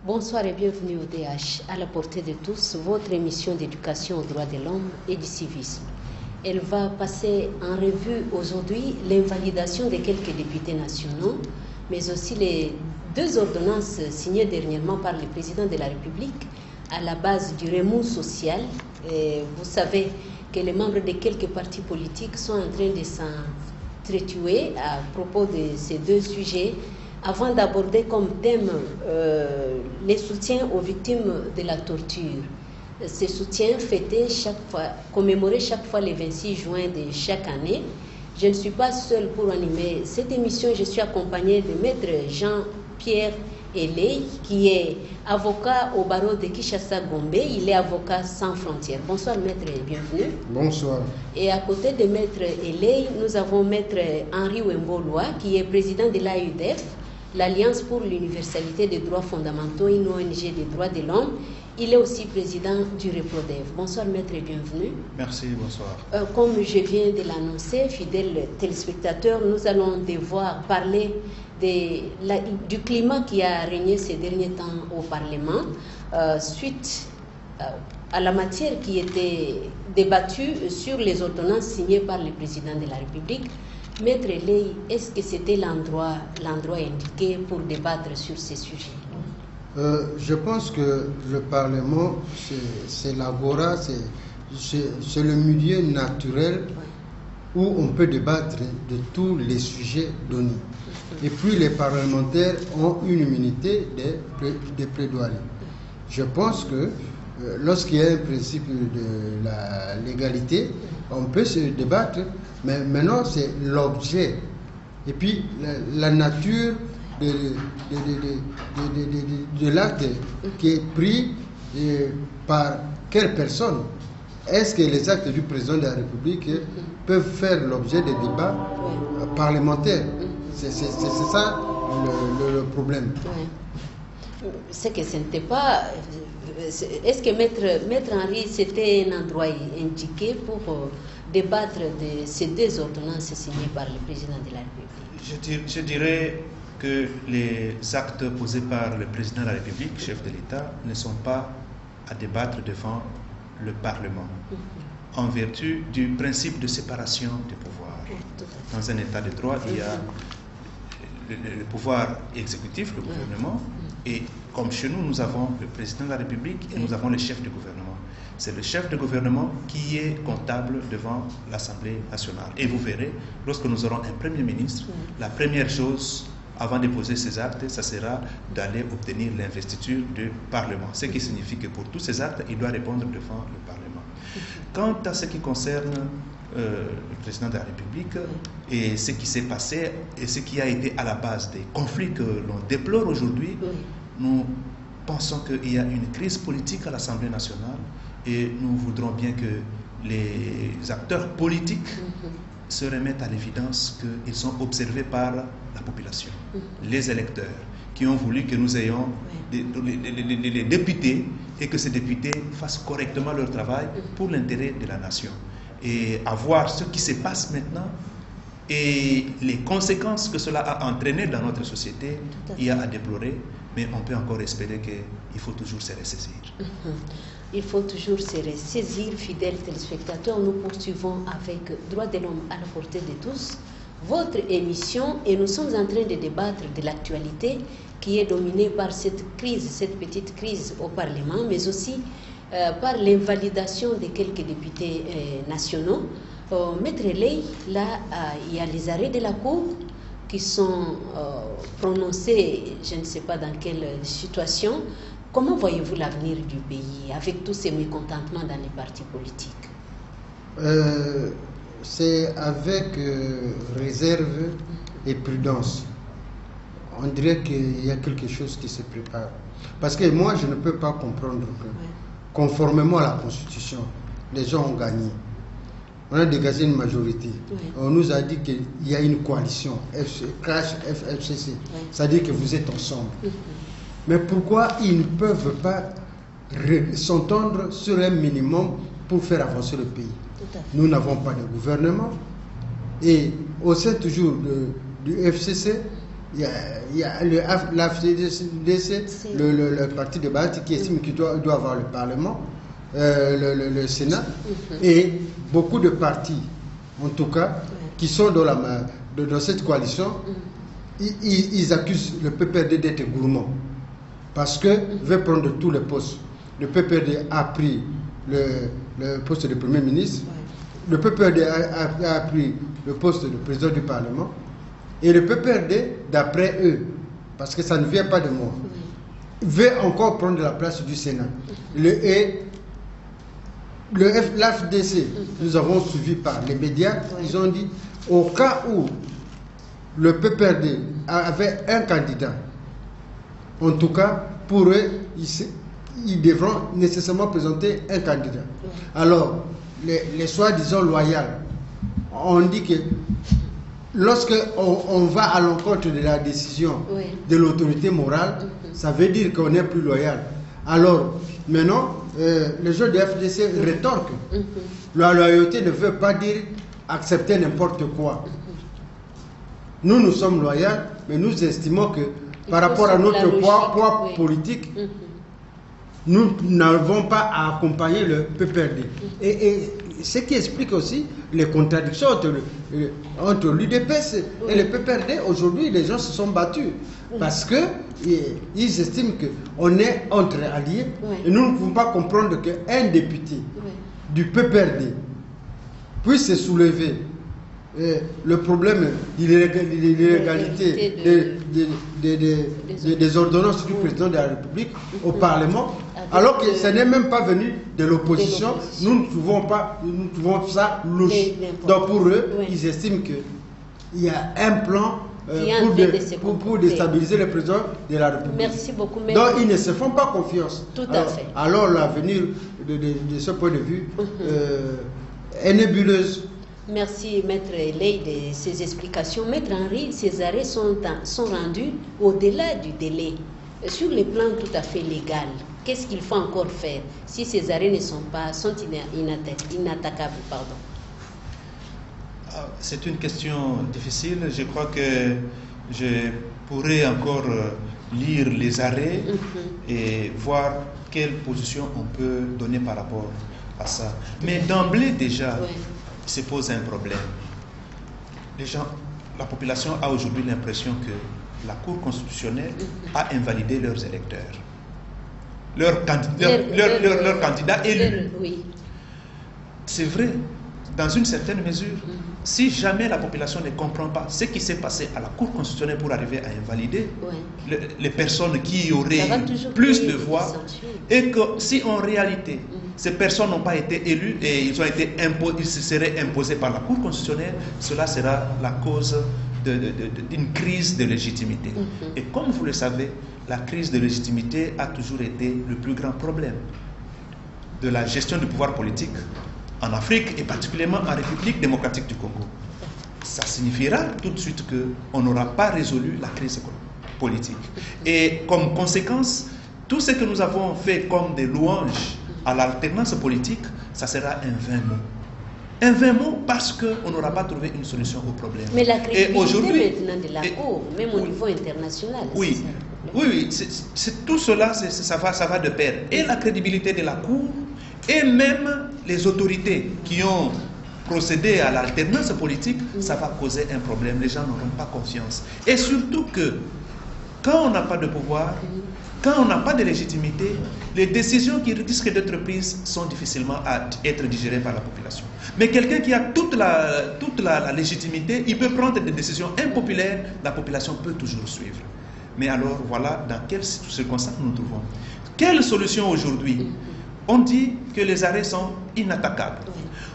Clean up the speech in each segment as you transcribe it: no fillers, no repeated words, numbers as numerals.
Bonsoir et bienvenue au DH, à la portée de tous, votre émission d'éducation aux droits de l'homme et du civisme. Elle va passer en revue aujourd'hui l'invalidation de quelques députés nationaux, mais aussi les deux ordonnances signées dernièrement par le président de la République à la base du remous social. Et vous savez que les membres de quelques partis politiques sont en train de s'entretuer à propos de ces deux sujets, avant d'aborder comme thème les soutiens aux victimes de la torture. Ces soutiens commémorés chaque fois le 26 juin de chaque année. Je ne suis pas seule pour animer cette émission. Je suis accompagnée de maître Jean-Pierre Eley, qui est avocat au barreau de Kinshasa-Gombe. Il est avocat sans frontières. Bonsoir maître et bienvenue. Bonsoir. Et à côté de maître Eley, nous avons maître Henri Wemboloa, qui est président de l'AUDF, l'Alliance pour l'universalité des droits fondamentaux, une ONG des droits de l'homme. Il est aussi président du Reprodev. Bonsoir maître et bienvenue. Merci, bonsoir. Comme je viens de l'annoncer, fidèles téléspectateurs, nous allons devoir parler du climat qui a régné ces derniers temps au Parlement, suite à la matière qui était débattue sur les ordonnances signées par le président de la République. Maître Eley, est-ce que c'était l'endroit indiqué pour débattre sur ces sujets? Je pense que le Parlement, c'est l'agora, c'est le milieu naturel où on peut débattre de tous les sujets donnés. Et puis les parlementaires ont une immunité de plaidoyer. Je pense que lorsqu'il y a un principe de la légalité, on peut se débattre, mais maintenant c'est l'objet. Et puis la nature de l'acte qui est pris par quelle personne. Est-ce que les actes du président de la République peuvent faire l'objet de débats parlementaires? C'est ça le problème. Ouais. C'est que ce n'était pas... Est-ce que Maître Henri, c'était un endroit indiqué pour débattre de ces deux ordonnances signées par le président de la République? Je dirais que les actes posés par le président de la République, chef de l'État, ne sont pas à débattre devant le Parlement, en vertu du principe de séparation des pouvoirs. Dans un État de droit, il y a le pouvoir exécutif, le gouvernement, et comme chez nous, nous avons le président de la République et nous avons le chef du gouvernement. C'est le chef du gouvernement qui est comptable devant l'Assemblée nationale. Et vous verrez, lorsque nous aurons un Premier ministre, la première chose, avant de poser ces actes, ça sera d'aller obtenir l'investiture du Parlement. Ce qui signifie que pour tous ces actes, il doit répondre devant le Parlement. Quant à ce qui concerne le président de la République et ce qui s'est passé et ce qui a été à la base des conflits que l'on déplore aujourd'hui, nous pensons qu'il y a une crise politique à l'Assemblée nationale et nous voudrons bien que les acteurs politiques se remettent à l'évidence qu'ils sont observés par la population, les électeurs, qui ont voulu que nous ayons des députés et que ces députés fassent correctement leur travail pour l'intérêt de la nation. Et à voir ce qui se passe maintenant et les conséquences que cela a entraîné dans notre société, il y a à déplorer, mais on peut encore espérer qu'il faut toujours se ressaisir. Il faut toujours se ressaisir, fidèles téléspectateurs. Nous poursuivons avec Droits de l'homme à la portée de tous, votre émission, et nous sommes en train de débattre de l'actualité qui est dominée par cette crise, cette petite crise au Parlement, mais aussi par l'invalidation de quelques députés nationaux. Maître Eley, là, il y a les arrêts de la Cour qui sont prononcés, je ne sais pas dans quelle situation. Comment voyez-vous l'avenir du pays avec tous ces mécontentements dans les partis politiques? C'est avec réserve et prudence. On dirait qu'il y a quelque chose qui se prépare. Parce que moi, je ne peux pas comprendre que, conformément à la Constitution, les gens ont gagné. On a dégagé une majorité. On nous a dit qu'il y a une coalition, FFCC. Ça veut dire que vous êtes ensemble. Mais pourquoi ils ne peuvent pas s'entendre sur un minimum pour faire avancer le pays? Nous n'avons pas de gouvernement. Et au sein toujours du FCC, il y a l'AFDC, le parti de Bati qui estime qu'il doit avoir le Parlement, le Sénat, et beaucoup de partis, en tout cas, qui sont dans cette coalition, ils accusent le PPRD d'être gourmand, parce qu'il veut prendre tous les postes. Le PPRD a pris le poste de Premier ministre, le PPRD a pris le poste de président du Parlement, et le PPRD, d'après eux, parce que ça ne vient pas de moi, veut encore prendre la place du Sénat. L'AFDC, nous avons suivi par les médias, ils ont dit, au cas où le PPRD avait un candidat, en tout cas, pour eux, ils devront nécessairement présenter un candidat. Alors, les soi-disant loyaux, on dit que lorsque on va à l'encontre de la décision de l'autorité morale, ça veut dire qu'on n'est plus loyal. Alors, maintenant, les gens de FDC rétorquent. La loyauté ne veut pas dire accepter n'importe quoi. Nous sommes loyaux, mais nous estimons que par rapport à notre poids politique, nous n'avons pas à accompagner le PPRD. Et ce qui explique aussi les contradictions entre l'UDPS et le PPRD. Aujourd'hui, les gens se sont battus parce qu'ils estiment qu'on est entre alliés et nous ne pouvons pas comprendre qu'un député du PPRD puisse se soulever le problème de l'illégalité des ordonnances du président de la République au Parlement, alors que ce n'est même pas venu de l'opposition. Nous ne trouvons ça louche. Donc pour eux, ils estiment qu'il y a un plan pour déstabiliser le président de la République. Merci beaucoup. Donc ils ne se font pas confiance. Tout à fait. Alors l'avenir de ce point de vue est nébuleuse. Merci Maître Ley de ces explications. Maître Henri, ces arrêts sont rendus au-delà du délai. Sur le plan tout à fait légal, qu'est-ce qu'il faut encore faire si ces arrêts sont inattaquables, pardon? C'est une question difficile. Je crois que je pourrais encore lire les arrêts et voir quelle position on peut donner par rapport à ça. Mais d'emblée déjà, se pose un problème. La population a aujourd'hui l'impression que la Cour constitutionnelle a invalidé leurs électeurs, leurs candidats élus. C'est vrai, dans une certaine mesure. Si jamais la population ne comprend pas ce qui s'est passé à la Cour constitutionnelle pour arriver à invalider les personnes qui auraient plus de voix, et que si en réalité ces personnes n'ont pas été élues et ils se seraient imposés par la Cour constitutionnelle, cela sera la cause d'une crise de légitimité. Et comme vous le savez, la crise de légitimité a toujours été le plus grand problème de la gestion du pouvoir politique en Afrique et particulièrement en République démocratique du Congo. Ça signifiera tout de suite qu'on n'aura pas résolu la crise politique. Et comme conséquence, tout ce que nous avons fait comme des louanges à l'alternance politique, ça sera un vain mot. Un vain mot parce qu'on n'aura pas trouvé une solution au problème. Mais la crédibilité maintenant de la Cour, même au niveau international, oui, tout cela, ça va de pair. Et la crédibilité de la Cour, et même les autorités qui ont procédé à l'alternance politique, ça va causer un problème. Les gens n'auront pas confiance. Et surtout que, quand on n'a pas de pouvoir, quand on n'a pas de légitimité, les décisions qui risquent d'être prises sont difficilement à être digérées par la population. Mais quelqu'un qui a toute la légitimité, il peut prendre des décisions impopulaires, la population peut toujours suivre. Mais alors, voilà dans quelles circonstances nous nous trouvons. Quelle solution aujourd'hui? On dit que les arrêts sont inattaquables.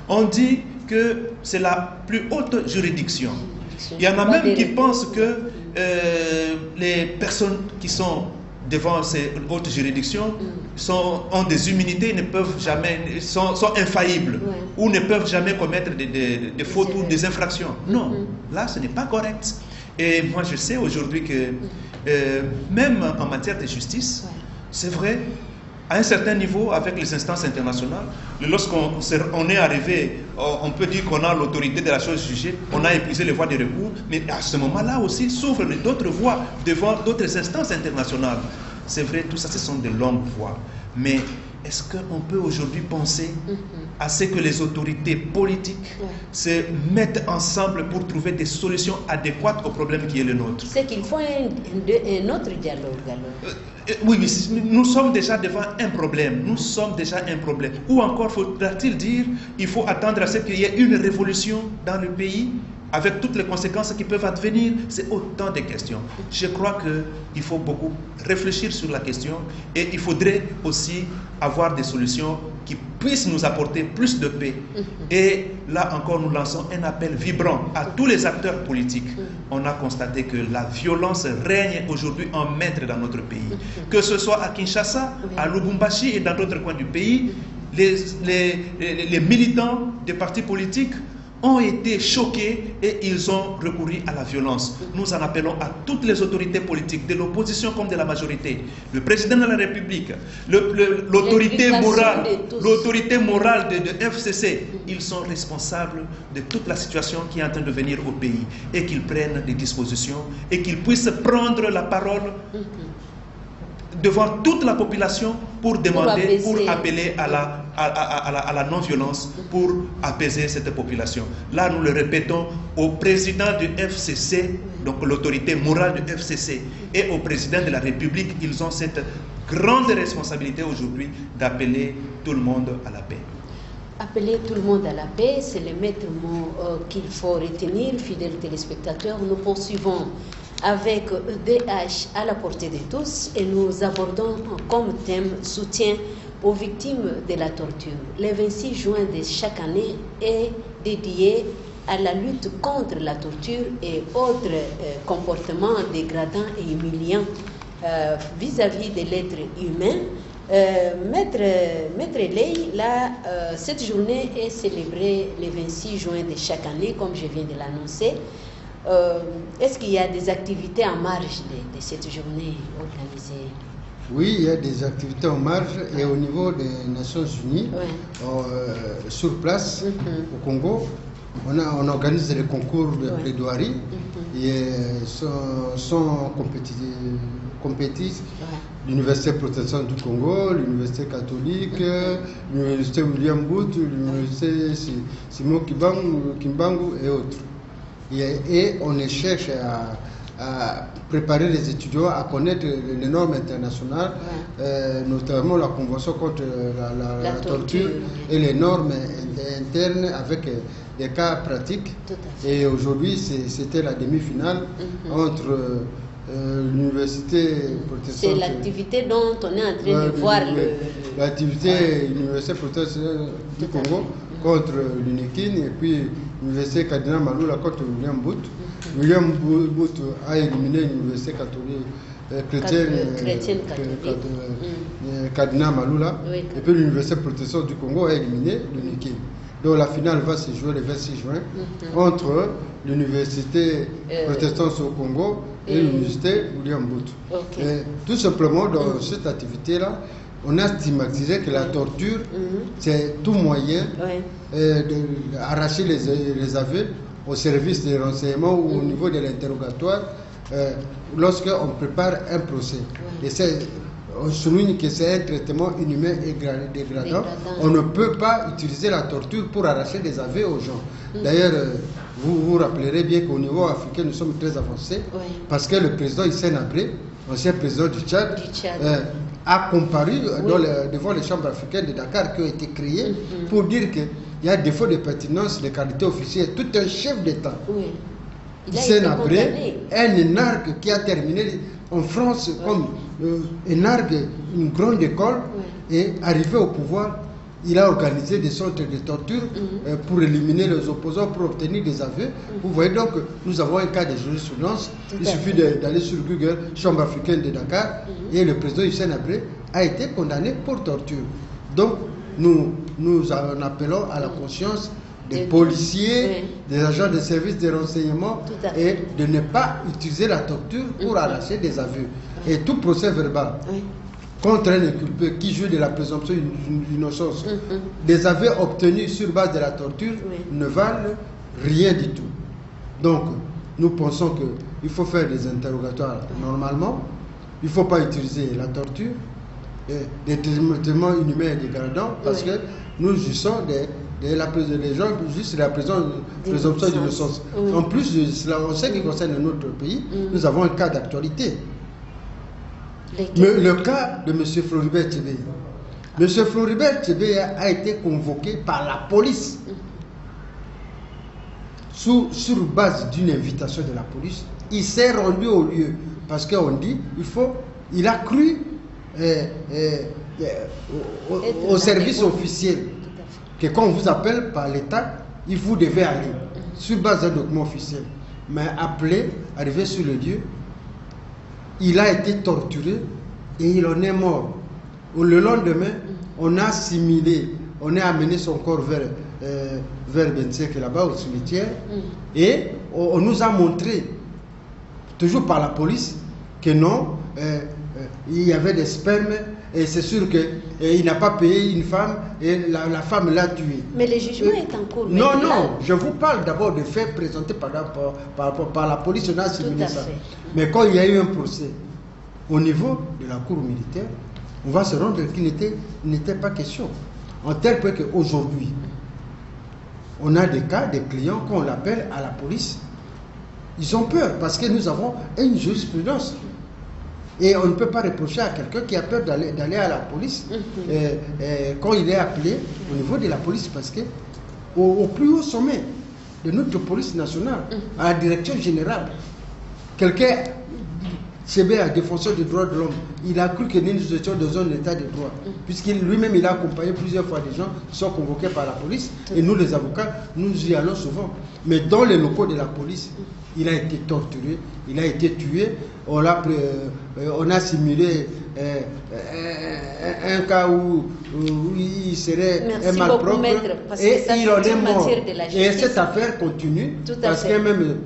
On dit que c'est la plus haute juridiction. Il y en a même qui pensent que les personnes qui sont devant ces hautes juridictions ont des immunités, ne peuvent jamais, sont infaillibles, ou ne peuvent jamais commettre des fautes ou des infractions. Non, là ce n'est pas correct. Et moi je sais aujourd'hui que même en matière de justice, c'est vrai, à un certain niveau, avec les instances internationales, lorsqu'on est arrivé, on peut dire qu'on a l'autorité de la chose jugée, on a épuisé les voies de recours, mais à ce moment-là aussi s'ouvrent d'autres voies devant d'autres instances internationales. C'est vrai, tout ça, ce sont de longues voies. Mais est-ce qu'on peut aujourd'hui penser à ce que les autorités politiques se mettent ensemble pour trouver des solutions adéquates au problème qui est le nôtre? C'est qu'il faut un autre dialogue alors. Oui, nous sommes déjà devant un problème. Nous sommes déjà un problème. Ou encore faudra-t-il dire, il faut attendre à ce qu'il y ait une révolution dans le pays avec toutes les conséquences qui peuvent advenir? C'est autant de questions. Je crois qu'il faut beaucoup réfléchir sur la question et il faudrait aussi avoir des solutions qui puissent nous apporter plus de paix. Et là encore, nous lançons un appel vibrant à tous les acteurs politiques. On a constaté que la violence règne aujourd'hui en maître dans notre pays. Que ce soit à Kinshasa, à Lubumbashi et dans d'autres coins du pays, les militants des partis politiques ont été choqués et ils ont recouru à la violence. Nous en appelons à toutes les autorités politiques, de l'opposition comme de la majorité, le président de la République, l'autorité morale de FCC. Ils sont responsables de toute la situation qui est en train de venir au pays et qu'ils prennent des dispositions et qu'ils puissent prendre la parole devant toute la population pour demander, pour appeler à la non-violence, pour apaiser cette population. Là, nous le répétons au président du FCC, donc l'autorité morale du FCC, et au président de la République, ils ont cette grande responsabilité aujourd'hui d'appeler tout le monde à la paix. Appeler tout le monde à la paix, c'est le maître mot qu'il faut retenir, fidèles téléspectateurs. Nous poursuivons avec EDH à la portée de tous et nous abordons comme thème soutien aux victimes de la torture. Le 26 juin de chaque année est dédié à la lutte contre la torture et autres comportements dégradants et humiliants vis-à-vis de l'être humain. Maître Ley, là, cette journée est célébrée le 26 juin de chaque année, comme je viens de l'annoncer. Est-ce qu'il y a des activités en marge de cette journée organisée? Oui, il y a des activités en marge et au niveau des Nations Unies, sur place, au Congo, on organise les concours de plaidoirie et sont compétissent l'Université protestante du Congo, l'Université catholique, l'Université William Booth, l'Université Simon Kimbangu et autres. Et on cherche à préparer les étudiants à connaître les normes internationales, notamment la Convention contre la torture et les normes internes avec des cas pratiques. Et aujourd'hui, c'était la demi-finale entre l'Université protestante. C'est l'activité dont on est en train de voir l'activité l'Université protestante du Congo contre l'UNIKIN et puis l'Université Cardinal Malula contre William Booth. William Booth a éliminé l'Université catholique chrétienne Cardinal Malula et puis l'Université protestante du Congo a éliminé l'UNIKIN. Donc la finale va se jouer le 26 juin entre l'Université protestante au Congo et l'Université William Booth. Tout simplement dans cette activité-là, on a stigmatisé que la torture, c'est tout moyen d'arracher les aveux au service des renseignements ou au niveau de l'interrogatoire lorsqu'on prépare un procès. Et on souligne que c'est un traitement inhumain et dégradant. On ne peut pas utiliser la torture pour arracher des aveux aux gens. D'ailleurs, vous vous rappellerez bien qu'au niveau africain, nous sommes très avancés parce que le président Hissène Habré, ancien président du Tchad, a comparu devant les chambres africaines de Dakar qui ont été créées pour dire qu'il y a défaut de pertinence des qualités officielles. Tout un chef d'État. Hissène Habré, un énarque qui a terminé en France comme énarque, une grande école, et arrivé au pouvoir, il a organisé des centres de torture pour éliminer les opposants, pour obtenir des aveux. Vous voyez donc, nous avons un cas de jurisprudence. Il suffit d'aller sur Google, Chambre africaine de Dakar, et le président Hissène Habré a été condamné pour torture. Donc, nous en appelons à la conscience des policiers, des agents de services de renseignement, et de ne pas utiliser la torture pour arracher des aveux. Et tout procès verbal contre un inculpé qui joue de la présomption d'innocence, des aveux obtenus sur base de la torture ne valent rien du tout. Donc, nous pensons qu'il faut faire des interrogatoires normalement, il ne faut pas utiliser la torture, des traitements inhumains et dégradants, parce que nous jouissons des gens juste la présomption d'innocence. En plus de cela, en ce qui concerne notre pays, nous avons un cas d'actualité. Le cas de M. Floribert Chebeya. M. Floribert Chebeya a été convoqué par la police sur base d'une invitation de la police. Il s'est rendu au lieu parce qu'on dit il a cru au service officiel que quand on vous appelle par l'État, vous devez aller sur base d'un document officiel. Mais arrivé sur le lieu, il a été torturé et il en est mort. Le lendemain, on a assimilé, on a amené son corps vers Bensek là-bas au cimetière et on nous a montré, toujours par la police, que non, il y avait des spermes et c'est sûr qu'il n'a pas payé une femme et la femme l'a tué. Mais le jugement est en cours. Non, je vous parle d'abord de faits présentés par la police, on a assimilé ça. Mais quand il y a eu un procès au niveau de la cour militaire, on va se rendre compte qu'il n'était pas question. En tel point qu'aujourd'hui, on a des cas, des clients, quand on l'appelle à la police, ils ont peur parce que nous avons une jurisprudence. Et on ne peut pas reprocher à quelqu'un qui a peur d'aller à la police quand il est appelé au niveau de la police, parce que au plus haut sommet de notre police nationale, à la direction générale, quelqu'un, Chebeya, défenseur des droits de l'homme, il a cru que nous étions dans un état de droit, puisqu'il lui-même il a accompagné plusieurs fois des gens qui sont convoqués par la police, et nous les avocats, nous y allons souvent. Mais dans les locaux de la police, il a été torturé, il a été tué, on a simulé un cas où il serait un malpropre et il en est mort. Et cette affaire continue parce que même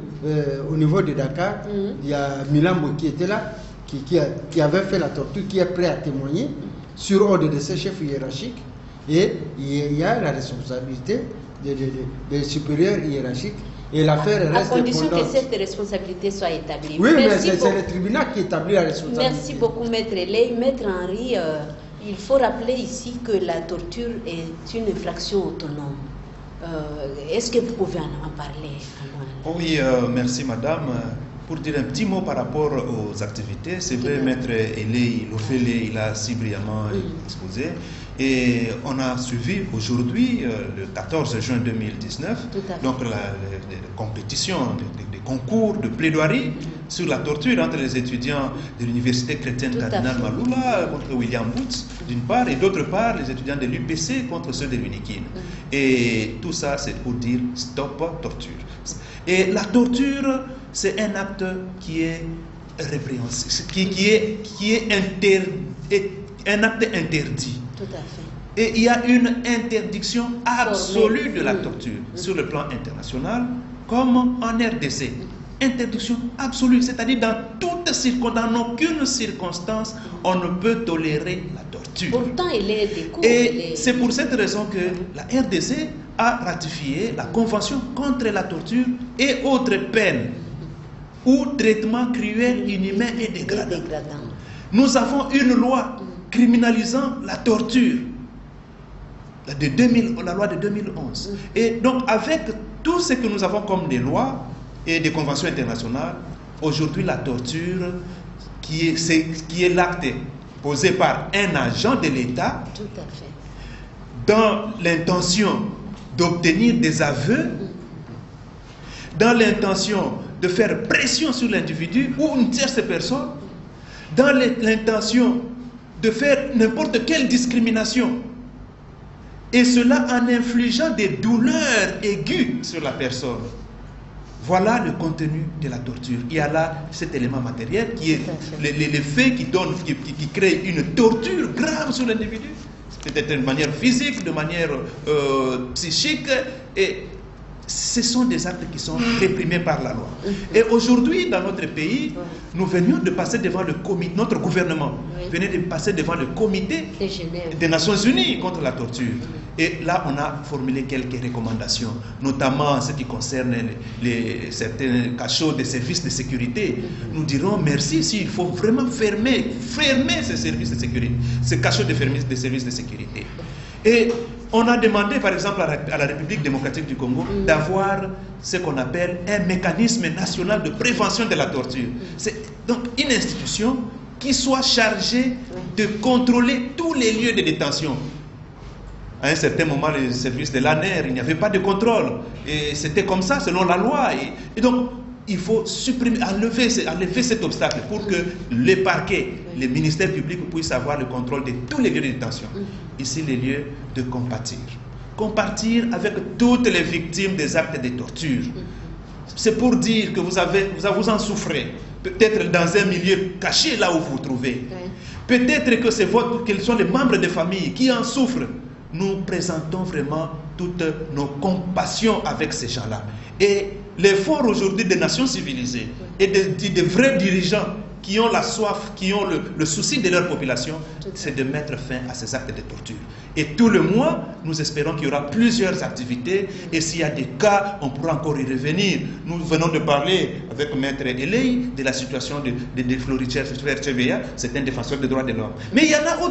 au niveau de Dakar, il y a Milambo qui était là, qui avait fait la torture, qui est prêt à témoigner sur ordre de ses chefs hiérarchiques, et il y a la responsabilité des supérieurs hiérarchiques. Et l'affaire reste à condition pendante. Que cette responsabilité soit établie. Oui, mais c'est le tribunal qui établit la responsabilité. Merci beaucoup, Maître Ley. Maître Henri, il faut rappeler ici que la torture est une infraction autonome. Est-ce que vous pouvez en parler? Oui, merci Madame. Pour dire un petit mot par rapport aux activités, c'est vrai, Maître Ley Lofele, il a si brillamment exposé. Et on a suivi aujourd'hui, le 14 juin 2019, donc les compétitions, des concours de plaidoirie sur la torture entre les étudiants de l'université chrétienne Cardinal Maloula contre William Booth, d'une part, et d'autre part, les étudiants de l'UPC contre ceux de l'UNIKIN. Et tout ça, c'est pour dire stop torture. Et la torture, c'est un acte qui est répréhensible, qui est un acte interdit. Tout à fait. Et il y a une interdiction absolue de la torture sur le plan international comme en RDC. Interdiction absolue, c'est-à-dire dans aucune circonstance, on ne peut tolérer la torture. Pourtant, il est des cours. Et c'est pour cette raison que la RDC a ratifié la Convention contre la torture et autres peines ou traitements cruels, inhumains et dégradants. Nous avons une loi criminalisant la torture, la loi de 2011. Et donc, avec tout ce que nous avons comme des lois et des conventions internationales, aujourd'hui, la torture, qui est l'acte posé par un agent de l'État, dans l'intention d'obtenir des aveux, dans l'intention de faire pression sur l'individu ou une tierce personne, dans l'intention de faire n'importe quelle discrimination, et cela en infligeant des douleurs aiguës sur la personne. Voilà le contenu de la torture. Il y a là cet élément matériel qui est les faits qui créent une torture grave sur l'individu, peut-être de manière physique, de manière psychique, et ce sont des actes qui sont réprimés par la loi. Et aujourd'hui, dans notre pays, nous venions de passer devant le comité, notre gouvernement venait de passer devant le comité des Nations Unies contre la torture. Et là, on a formulé quelques recommandations, notamment en ce qui concerne certains cachots des services de sécurité. Nous dirons merci s'il faut vraiment fermer ces services de sécurité, ces cachots des services de sécurité. Et on a demandé, par exemple, à la République démocratique du Congo d'avoir ce qu'on appelle un mécanisme national de prévention de la torture. C'est donc une institution qui soit chargée de contrôler tous les lieux de détention. À un certain moment, les services de l'ANER, il n'y avait pas de contrôle. Et c'était comme ça, selon la loi. Et donc, il faut enlever cet obstacle pour que les parquets, les ministères publics puissent avoir le contrôle de tous les lieux de détention. Ici, les lieux de compatir. Compatir avec toutes les victimes des actes de torture. C'est pour dire que vous en souffrez. Peut-être dans un milieu caché là où vous vous trouvez. Peut-être que qu'ils sont les membres de famille qui en souffrent. Nous présentons vraiment toutes nos compassions avec ces gens-là. Et l'effort aujourd'hui des nations civilisées et des vrais dirigeants qui ont la soif, qui ont le souci de leur population, c'est de mettre fin à ces actes de torture. Et tout le mois, nous espérons qu'il y aura plusieurs activités et s'il y a des cas, on pourra encore y revenir. Nous venons de parler avec Maître Elei de la situation de Floricher Cheveya, c'est un défenseur des droits de l'homme. Mais il y en a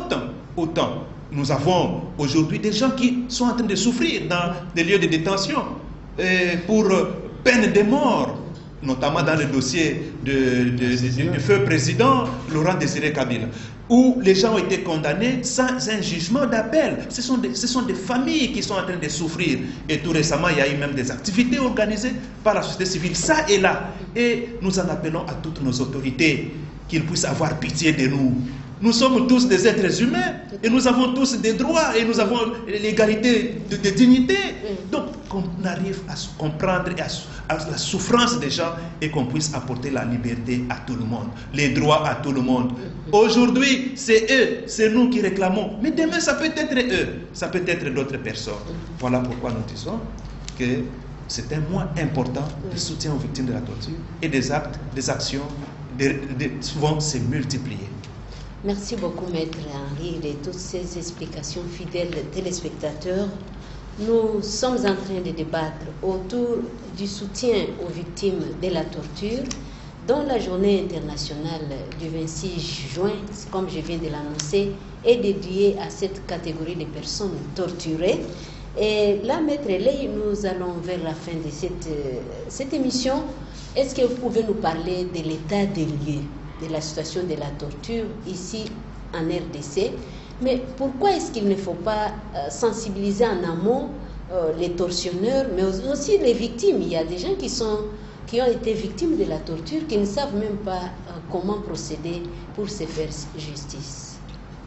autant. Nous avons aujourd'hui des gens qui sont en train de souffrir dans des lieux de détention pour peine de mort, notamment dans le dossier du feu président Laurent Désiré Kabila, où les gens ont été condamnés sans un jugement d'appel. Ce sont des familles qui sont en train de souffrir. Et tout récemment, il y a eu même des activités organisées par la société civile, ça et là. Et nous en appelons à toutes nos autorités qu'ils puissent avoir pitié de nous. Nous sommes tous des êtres humains et nous avons tous des droits et nous avons l'égalité de dignité. Donc qu'on arrive à comprendre à la souffrance des gens et qu'on puisse apporter la liberté à tout le monde, les droits à tout le monde. Aujourd'hui, c'est eux, c'est nous qui réclamons. Mais demain, ça peut être eux, ça peut être d'autres personnes. Voilà pourquoi nous disons que c'est un mois important de soutien aux victimes de la torture et des actes, des actions, souvent c'est multiplié. Merci beaucoup, Maître Henri, de toutes ces explications, fidèles téléspectateurs. Nous sommes en train de débattre autour du soutien aux victimes de la torture, dont la journée internationale du 26 juin, comme je viens de l'annoncer, est dédiée à cette catégorie de personnes torturées. Et là, Maître Elei, nous allons vers la fin de cette émission. Est-ce que vous pouvez nous parler de l'état des lieux de la situation de la torture ici en RDC, mais pourquoi est-ce qu'il ne faut pas sensibiliser en amont les tortionneurs, mais aussi les victimes? Il y a des gens qui ont été victimes de la torture, qui ne savent même pas comment procéder pour se faire justice.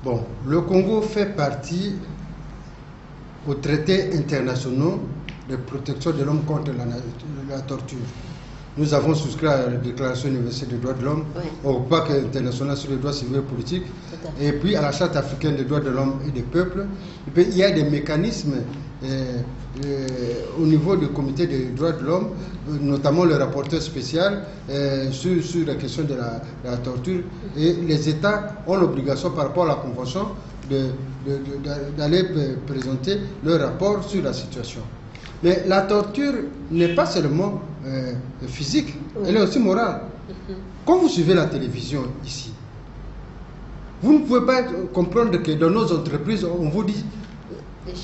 Bon, le Congo fait partie aux traités internationaux de protection de l'homme contre la torture. Nous avons souscrit à la Déclaration universelle des droits de l'homme, au Pacte international sur les droits civils et politiques, et puis à la Charte africaine des droits de l'homme et des peuples. Et puis, il y a des mécanismes au niveau du comité des droits de l'homme, notamment le rapporteur spécial sur la question de la torture. Et les États ont l'obligation par rapport à la Convention d'aller présenter leur rapport sur la situation. Mais la torture n'est pas seulement physique, elle est aussi morale. Quand vous suivez la télévision ici, vous ne pouvez pas comprendre que dans nos entreprises, on vous dit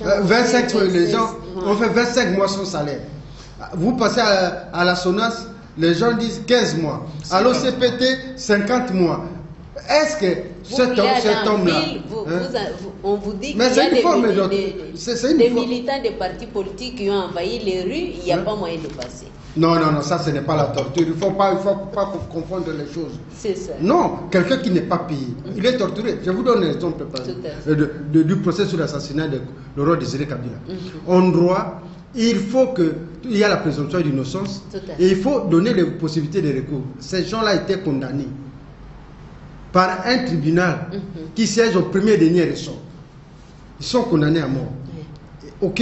25, les gens on fait 25 mois sans salaire. Vous passez à la SONAS, les gens disent 15 mois. À l'OCPT, 50 mois. Est-ce que cet homme-là... On vous dit qu'il y a des militants des partis politiques qui ont envahi les rues, il n'y a pas moyen de passer. Non, ça ce n'est pas la torture. Il ne faut pas confondre les choses. C'est ça. Non, quelqu'un qui n'est pas payé, il est torturé. Je vous donne un exemple du procès sur l'assassinat de Laurent Désiré Kabila. En droit, il faut qu'il y ait la présomption d'innocence et il faut donner les possibilités de recours. Ces gens-là étaient condamnés par un tribunal qui siège au premier dernier ressort. Ils sont condamnés à mort. Ok?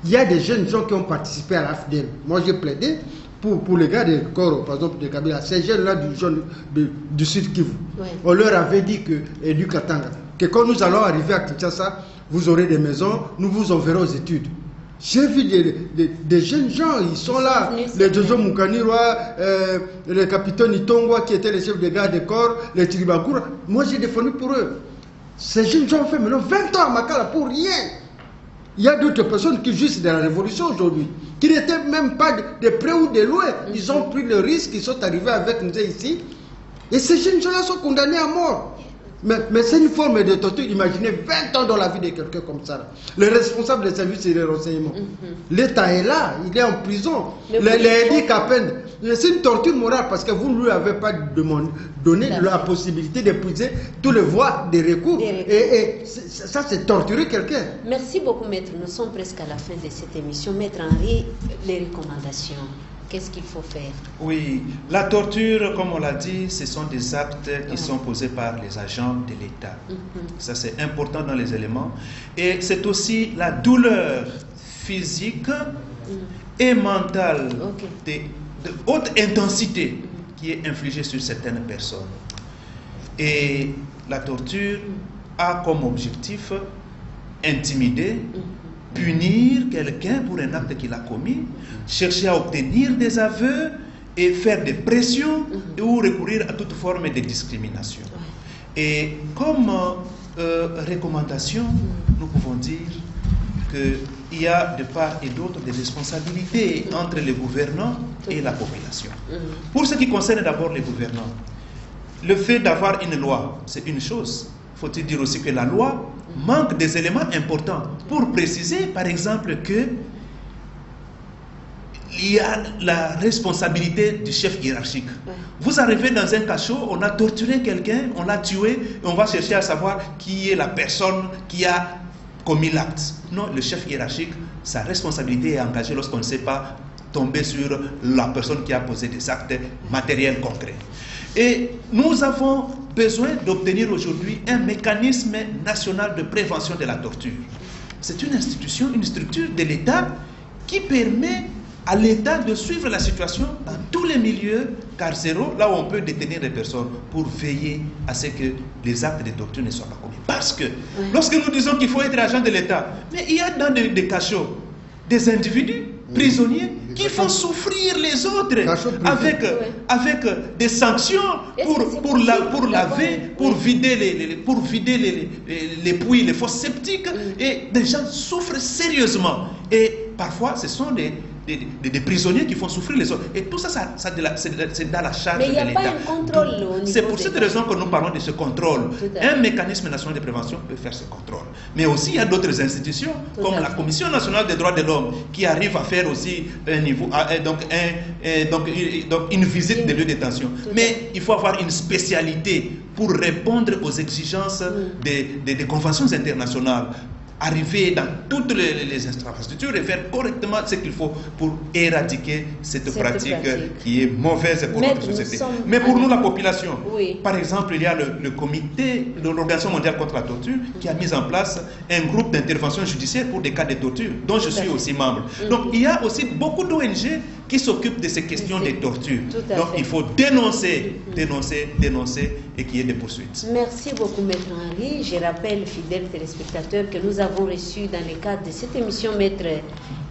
Il y a des jeunes gens qui ont participé à l'AFDEL. Moi, j'ai plaidé pour les gars de Koro, par exemple, de Kabila. Ces jeunes-là du Sud Kivu. Ouais. On leur avait dit que du Katanga, que quand nous allons arriver à Kinshasa, vous aurez des maisons, nous vous enverrons aux études. J'ai vu des jeunes gens, ils sont là, les Jojo Mukanirwa, le capitaine Itongwa qui était le chef de garde de corps, les Tiribakura. Moi j'ai défendu pour eux. Ces jeunes gens ont fait maintenant 20 ans à Makala pour rien. Il y a d'autres personnes qui jouissent de la révolution aujourd'hui, qui n'étaient même pas de près ou de loin. Ils ont pris le risque, ils sont arrivés avec nous ici. Et ces jeunes gens-là sont condamnés à mort. Mais c'est une forme de torture. Imaginez 20 ans dans la vie de quelqu'un comme ça. Le responsable des services et des renseignements. L'État est là, il est en prison. C'est une torture morale parce que vous ne lui avez pas donné la possibilité d'épuiser tous les voies de recours. Et ça, c'est torturer quelqu'un. Merci beaucoup, Maître. Nous sommes presque à la fin de cette émission. Maître Henri, les recommandations. Qu'est-ce qu'il faut faire? Oui, la torture, comme on l'a dit, ce sont des actes qui sont posés par les agents de l'État. Ça, c'est important dans les éléments. Et c'est aussi la douleur physique et mentale de haute intensité qui est infligée sur certaines personnes. Et la torture a comme objectif intimider, punir quelqu'un pour un acte qu'il a commis, chercher à obtenir des aveux et faire des pressions ou recourir à toute forme de discrimination. Et comme recommandation, nous pouvons dire qu'il y a de part et d'autre des responsabilités entre les gouvernants et la population. Pour ce qui concerne d'abord les gouvernants, le fait d'avoir une loi, c'est une chose. Faut-il dire aussi que la loi manque des éléments importants pour préciser, par exemple, qu'il y a la responsabilité du chef hiérarchique. Vous arrivez dans un cachot, on a torturé quelqu'un, on l'a tué, et on va chercher à savoir qui est la personne qui a commis l'acte. Non, le chef hiérarchique, sa responsabilité est engagée lorsqu'on ne sait pas tomber sur la personne qui a posé des actes matériels concrets. Et nous avons besoin d'obtenir aujourd'hui un mécanisme national de prévention de la torture. C'est une institution, une structure de l'État qui permet à l'État de suivre la situation dans tous les milieux carcéraux, là où on peut détenir les personnes, pour veiller à ce que les actes de torture ne soient pas commis. Parce que lorsque nous disons qu'il faut être agent de l'État, mais il y a dans des cachots des individus prisonniers qui font souffrir les autres avec des sanctions pour laver, pour vider les puits, les fosses septiques, et des gens souffrent sérieusement. Et parfois, ce sont des prisonniers qui font souffrir les autres. Et tout ça, c'est dans la charge de l'État. Mais il n'y a pas un contrôle. C'est pour cette raison que nous parlons de ce contrôle. Un mécanisme national de prévention peut faire ce contrôle. Mais aussi, il y a d'autres institutions, comme la Commission nationale des droits de l'homme, qui arrive à faire aussi un niveau, donc une visite des lieux de détention. Mais il faut avoir une spécialité pour répondre aux exigences des conventions internationales. Arriver dans toutes les infrastructures et faire correctement ce qu'il faut pour éradiquer cette pratique qui est mauvaise pour notre société. Mais pour nous, la population, par exemple, il y a le comité de l'Organisation mondiale contre la torture qui a mis en place un groupe d'intervention judiciaire pour des cas de torture, dont je suis aussi membre. Donc, il y a aussi beaucoup d'ONG qui s'occupent de ces questions de torture. Donc, il faut dénoncer et qu'il y ait des poursuites. Merci beaucoup, Maître Henri. Je rappelle, fidèles téléspectateurs, que nous avons reçu dans le cadre de cette émission Maître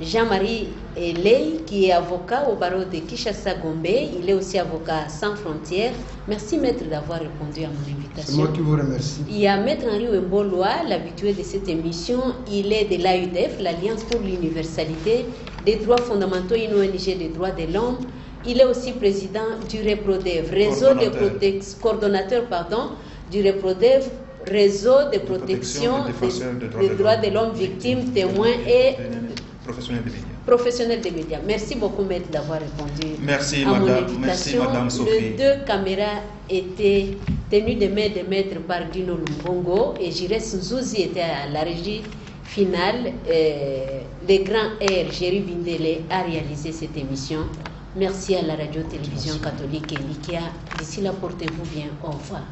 Jean-Marie Ley, qui est avocat au barreau de Kinshasa-Gombe. Il est aussi avocat sans frontières. Merci, Maître, d'avoir répondu à mon invitation. C'est moi qui vous remercie. Il y a Maître Henri Wemboloa, l'habitué de cette émission. Il est de l'AUDF, l'Alliance pour l'universalité des droits fondamentaux, une ONG des droits de l'homme. Il est aussi président du REPRODEV, coordonnateur du REPRODEV, réseau de protection des droits de l'homme, victimes, témoins et professionnels des médias. Merci beaucoup, Maître, d'avoir répondu à mon invitation. Merci, Madame Sophie. Les deux caméras étaient tenues de main de maître par Dino Lumbongo et Jires Nzouzi était à la régie finale. Le grand R, Géry Bindele, a réalisé cette émission. Merci à la radio-télévision catholique et Likia. D'ici là, portez-vous bien. Au revoir.